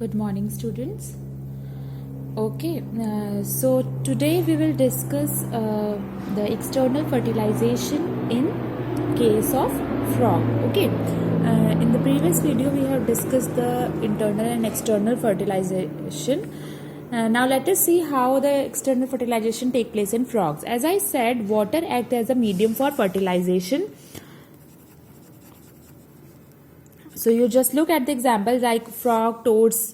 Good morning, students. Okay, so today we will discuss the external fertilization in case of frog. Okay, in the previous video we have discussed the internal and external fertilization. Now let us see how the external fertilization take place in frogs. As I said, water acts as a medium for fertilization. So you just look at the examples like frog, toads.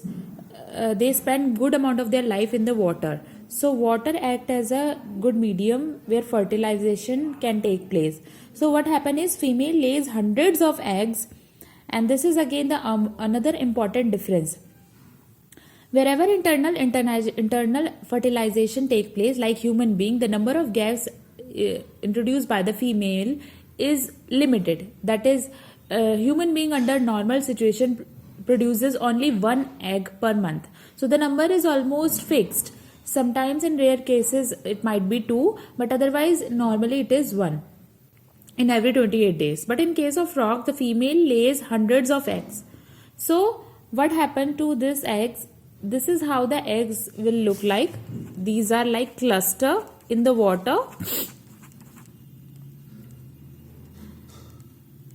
They spend good amount of their life in the water. So water act as a good medium where fertilization can take place. So what happen is female lays hundreds of eggs, and this is again the another important difference. Wherever internal fertilization take place, like human being, the number of eggs introduced by the female is limited. That is, human being under normal situation produces only one egg per month. So the number is almost fixed. Sometimes in rare cases it might be 2, but otherwise normally it is 1 in every 28 days. But in case of frog, the female lays hundreds of eggs. So what happened to these eggs? This is how the eggs will look like. These are like cluster in the water.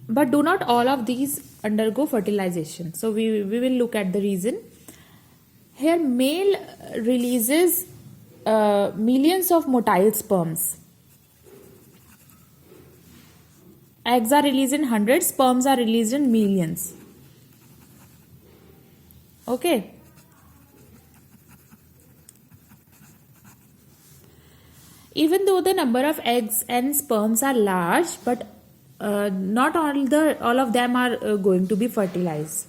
But do not all of these undergo fertilization. So we will look at the reason. Here male releases millions of motile sperms. Eggs are released in hundreds, sperms are released in millions. Okay. Even though the number of eggs and sperms are large, but not all of them are going to be fertilized,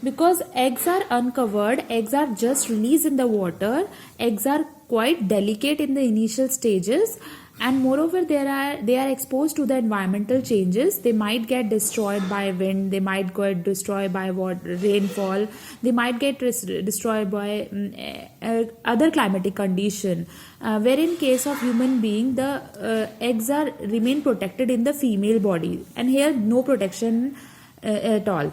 because eggs are uncovered. Eggs are just released in the water. Eggs are quite delicate in the initial stages, and moreover they are exposed to the environmental changes. They might get destroyed by wind, they might get destroyed by rainfall, they might get destroyed by other climatic condition, where in case of human being the eggs are remain protected in the female body, and here no protection at all.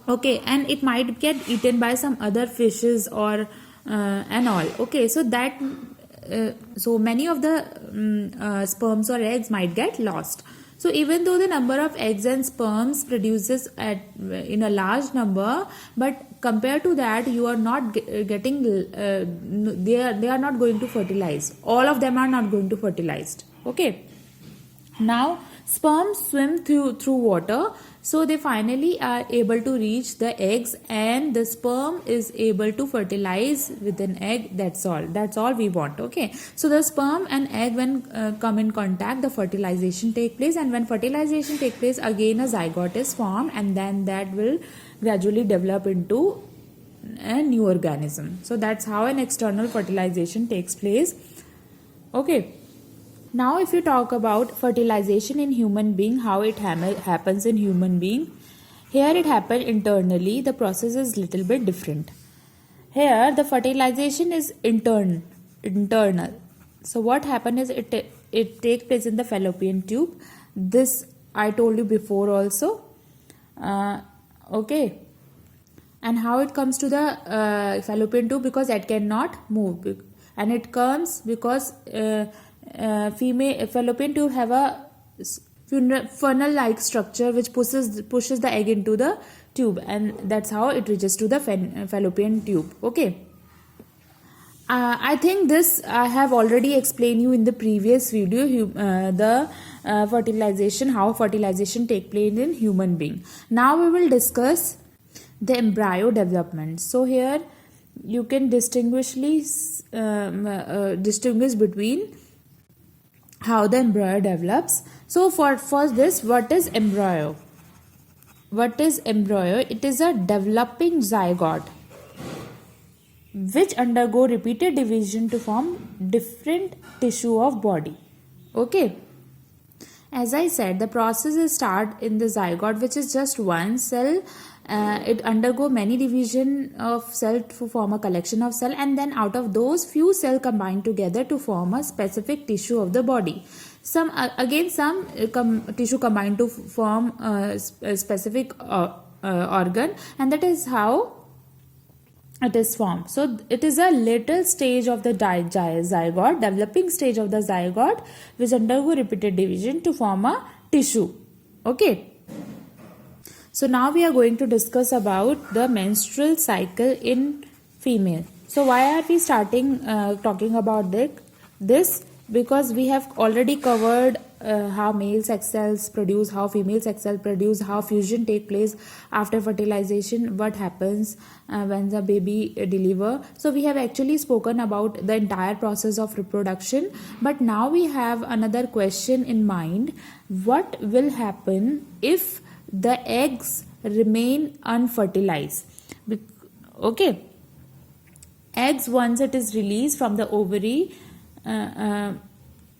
Okay, and it might get eaten by some other fishes or and all. Okay, so that so many of the sperms or eggs might get lost. So even though the number of eggs and sperms produces in a large number, but compared to that you are not getting they are not going to fertilize. All of them are not going to fertilized. Okay, now sperms swim through water, so they finally are able to reach the eggs, and the sperm is able to fertilize with an egg. That's all we want. Okay, so the sperm and egg when come in contact, the fertilization take place, and when fertilization take place, again a zygote is formed, and then that will gradually develop into a new organism. So that's how an external fertilization takes place. Okay. Now if you talk about fertilization in human being, how it happens in human being, here it happens internally. The process is little bit different. Here the fertilization is internal. So what happens is it takes place in the fallopian tube. This I told you before also. Okay. And how it comes to the fallopian tube? Because it cannot move, and it comes because female fallopian tube have a funnel like structure which pushes the egg into the tube, and that's how it reaches to the fallopian tube. Okay, I think this I have already explained you in the previous video, the fertilization, how fertilization take place in human being. Now we will discuss the embryo development. So here you can distinguish between how the embryo develops. So for this, what is embryo? What is embryo? It is a developing zygote which undergo repeated division to form different tissue of body. Okay. As I said, the process is start in the zygote, which is just one cell. It undergo many division of cell to form a collection of cell, and then out of those few cell combine together to form a specific tissue of the body. Some tissue combine to form a specific organ, and that is how it is formed. So it is a later stage of the zygote, developing stage of the zygote, which undergo repeated division to form a tissue. Okay. So now we are going to discuss about the menstrual cycle in female. So why are we starting talking about this? Because we have already covered how male sex cells produce, how female sex cells produce, how fusion take place after fertilization, what happens when the baby deliver. So we have actually spoken about the entire process of reproduction. But now we have another question in mind. What will happen if the eggs remain unfertilized? Okay, eggs, once it is released from the ovary,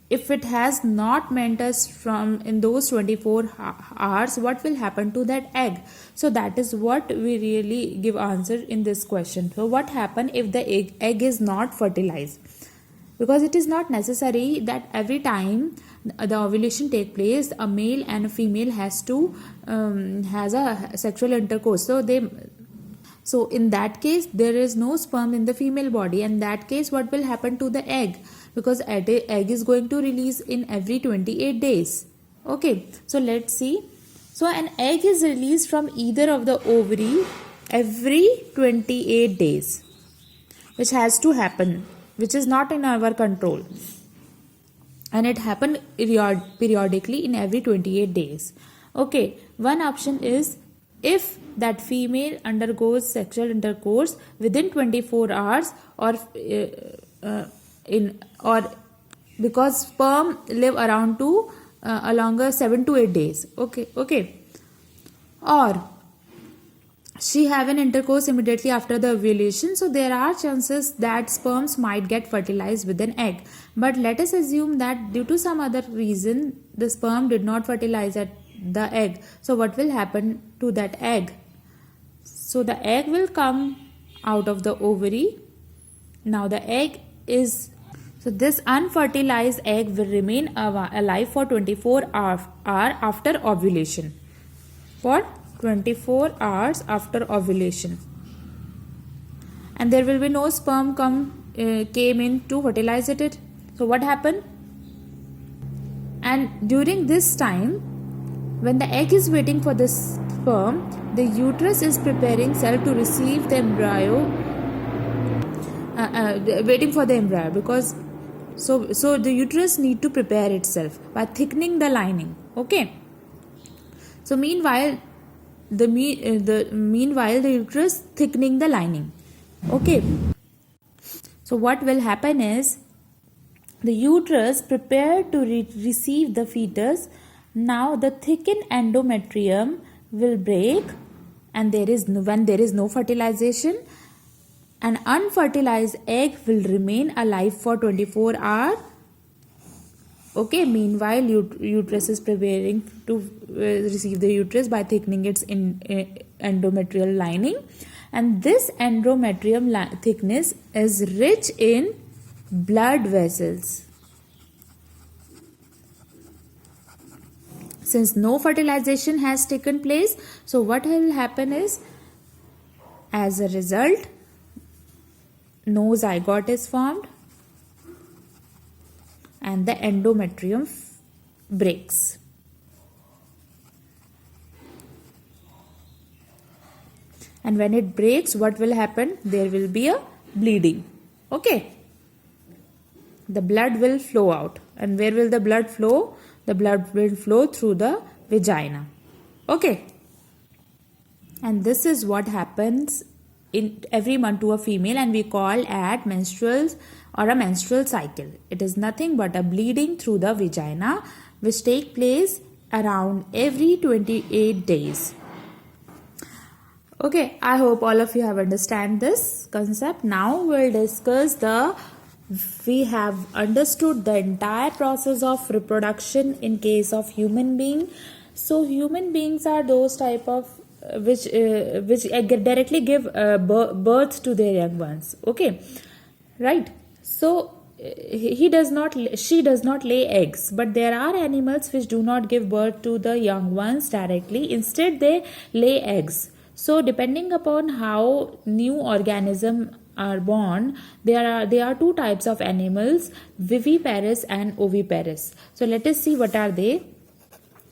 if it has not maintenance from in those 24 hours, what will happen to that egg? So that is what we really give answer in this question. So what happen if the egg is not fertilized? Because it is not necessary that every time the ovulation take place, a male and a female has a sexual intercourse. So in that case, there is no sperm in the female body. In that case, what will happen to the egg? Because egg is going to release in every 28 days. Okay, so let's see. So an egg is released from either of the ovary every 28 days, which has to happen, which is not in our control. And it happens periodically in every 28 days. Okay, one option is if that female undergoes sexual intercourse within 24 hours or because sperm live around to a longer 7 to 8 days. Okay. Or she have an intercourse immediately after the ovulation, so there are chances that sperms might get fertilized with an egg. But let us assume that due to some other reason the sperm did not fertilize at the egg. So what will happen to that egg? So the egg will come out of the ovary. Now the egg is, so this unfertilized egg will remain alive for 24 hours after ovulation. For 24 hours after ovulation. And there will be no sperm came in to fertilize it. So what happened? And during this time, when the egg is waiting for the sperm, the uterus is preparing itself to receive the embryo, waiting for the embryo, because so the uterus need to prepare itself by thickening the lining. Okay. So meanwhile the uterus thickening the lining. Okay. So what will happen is the uterus prepared to receive the fetus. Now the thickened endometrium will break, and when there is no fertilization, an unfertilized egg will remain alive for 24 hours. Okay, meanwhile uterus is preparing to receive the uterus by thickening its endometrial lining, and this endometrium thickness is rich in blood vessels. Since no fertilization has taken place, so what will happen is, as a result, no zygote is formed and the endometrium breaks. And when it breaks, what will happen? There will be a bleeding. Okay. The blood will flow out. And where will the blood flow? The blood will flow through the vagina. Okay. And this is what happens in every month to a female, and we call it menstruals or a menstrual cycle. It is nothing but a bleeding through the vagina which take place around every 28 days. Okay, I hope all of you have understand this concept. Now we'll discuss we have understood the entire process of reproduction in case of human being. So human beings are those type of which directly give birth to their young ones. Okay, right? So she does not lay eggs, but there are animals which do not give birth to the young ones directly. Instead, they lay eggs. So depending upon how new organism are born, there are two types of animals, viviparous and oviparous. So let us see what are they.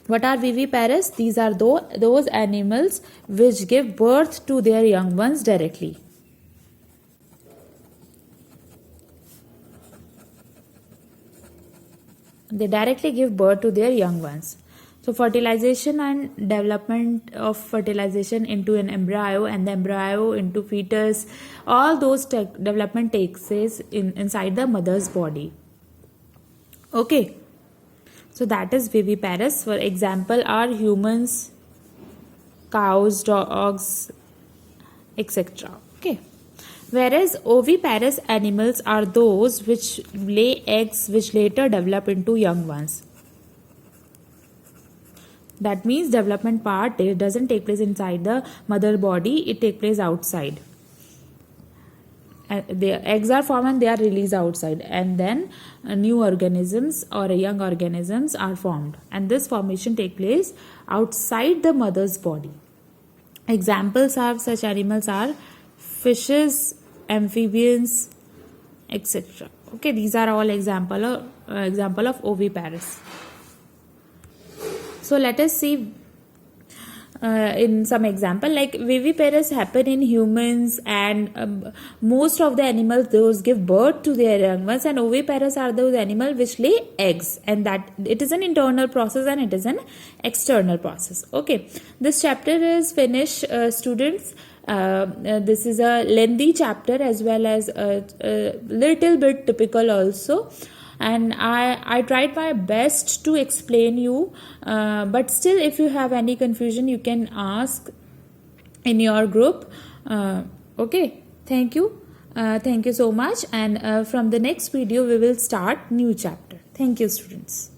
What are viviparous? These are those animals which give birth to their young ones directly. They directly give birth to their young ones. So fertilization and development of fertilization into an embryo and the embryo into fetus, all those development takes place inside the mother's body. Okay. So that is viviparous. For example, are humans, cows, dogs, etc. Okay. Whereas oviparous animals are those which lay eggs which later develop into young ones. That means development part doesn't take place inside the mother body, it takes place outside. The eggs are formed and they are released outside, and then new organisms or young organisms are formed, and this formation takes place outside the mother's body. Examples of such animals are fishes, amphibians, etc. Okay, these are all example of oviparous. So let us see in some example, like viviparous happen in humans, and most of the animals those give birth to their young ones, and oviparous are those animals which lay eggs, and that it is an internal process and it is an external process. Okay, this chapter is finished, students. This is a lengthy chapter as well as a little bit typical also, and I tried my best to explain you, but still if you have any confusion you can ask in your group. Okay, thank you so much, and from the next video we will start new chapter. Thank you, students.